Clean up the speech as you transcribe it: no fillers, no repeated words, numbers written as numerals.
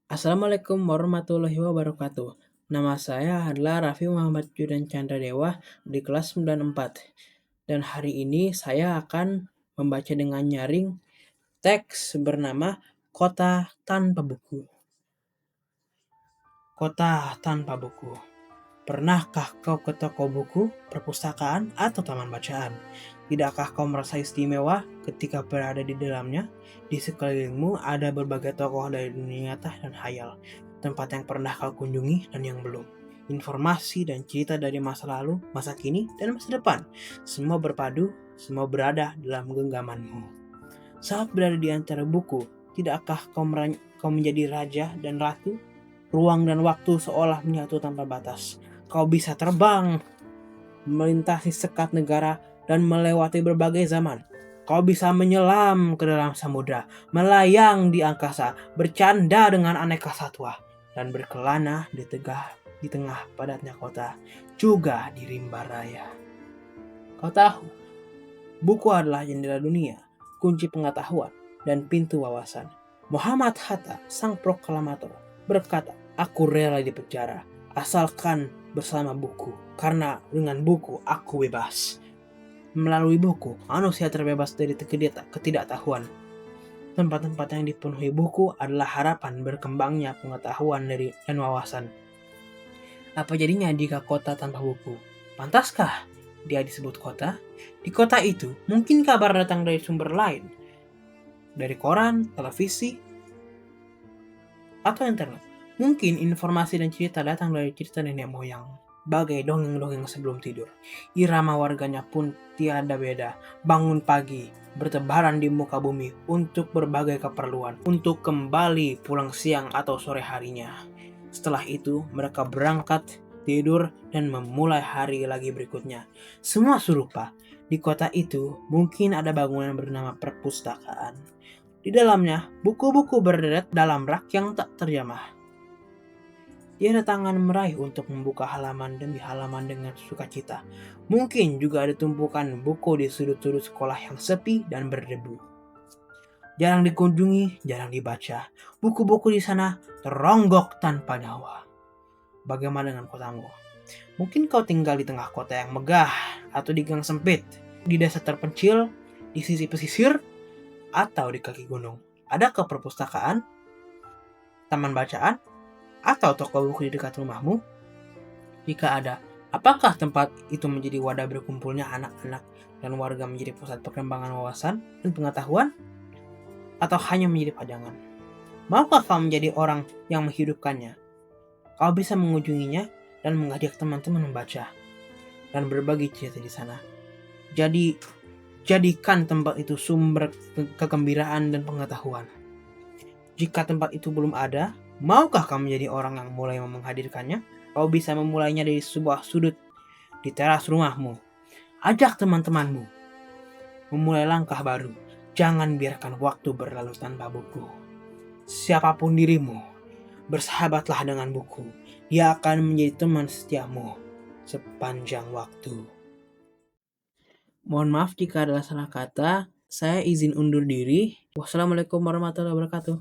Assalamualaikum warahmatullahi wabarakatuh. Nama saya adalah Raffi Muhammad Judan Chandra Dewa di kelas 94. Dan hari ini saya akan membaca dengan nyaring teks bernama Kota Tanpa Buku. Kota Tanpa Buku. Pernahkah kau ke toko buku, perpustakaan, atau taman bacaan? Tidakkah kau merasa istimewa ketika berada di dalamnya? Di sekelilingmu ada berbagai tokoh dari dunia nyata dan hayal, tempat yang pernah kau kunjungi dan yang belum. Informasi dan cerita dari masa lalu, masa kini, dan masa depan. Semua berpadu, semua berada dalam genggamanmu. Saat berada di antara buku, tidakkah kau menjadi raja dan ratu? Ruang dan waktu seolah menyatu tanpa batas. Kau bisa terbang, melintasi sekat negara, dan melewati berbagai zaman. Kau bisa menyelam ke dalam samudra, melayang di angkasa, bercanda dengan aneka satwa, dan berkelana di tengah padatnya kota, juga di rimba raya. Kau tahu, buku adalah jendela dunia, kunci pengetahuan, dan pintu wawasan. Muhammad Hatta, sang proklamator, berkata, "Aku rela di penjara, asalkan bersama buku, karena dengan buku aku bebas." Melalui buku, manusia terbebas dari ketidaktahuan. Tempat-tempat yang dipenuhi buku adalah harapan berkembangnya pengetahuan dan wawasan. Apa jadinya jika kota tanpa buku? Pantaskah dia disebut kota? Di kota itu, mungkin kabar datang dari sumber lain, dari koran, televisi, atau internet. Mungkin informasi dan cerita datang dari cerita nenek moyang, bagai dongeng-dongeng sebelum tidur. Irama warganya pun tiada beda. Bangun pagi, bertebaran di muka bumi untuk berbagai keperluan, untuk kembali pulang siang atau sore harinya. Setelah itu, mereka berangkat, tidur, dan memulai hari lagi berikutnya. Semua serupa. Di kota itu, mungkin ada bangunan bernama perpustakaan. Di dalamnya, buku-buku berderet dalam rak yang tak terjamah. Tiada tangan meraih untuk membuka halaman demi halaman dengan sukacita. Mungkin juga ada tumpukan buku di sudut-sudut sekolah yang sepi dan berdebu. Jarang dikunjungi, jarang dibaca. Buku-buku di sana teronggok tanpa nyawa. Bagaimana dengan kotamu? Mungkin kau tinggal di tengah kota yang megah, atau di gang sempit, di desa terpencil, di sisi pesisir, atau di kaki gunung. Adakah perpustakaan, taman bacaan, atau toko buku di dekat rumahmu? Jika ada, apakah tempat itu menjadi wadah berkumpulnya anak-anak dan warga menjadi pusat perkembangan wawasan dan pengetahuan? Atau hanya menjadi pajangan? Maukah kau menjadi orang yang menghidupkannya? Kau bisa mengunjunginya dan mengajak teman-teman membaca dan berbagi cerita di sana. Jadikan tempat itu sumber kegembiraan dan pengetahuan. Jika tempat itu belum ada, maukah kamu menjadi orang yang mulai menghadirkannya? Kau bisa memulainya dari sebuah sudut di teras rumahmu. Ajak teman-temanmu memulai langkah baru. Jangan biarkan waktu berlalu tanpa buku. Siapapun dirimu, bersahabatlah dengan buku. Dia akan menjadi teman setiamu sepanjang waktu. Mohon maaf jika ada salah kata. Saya izin undur diri. Wassalamualaikum warahmatullahi wabarakatuh.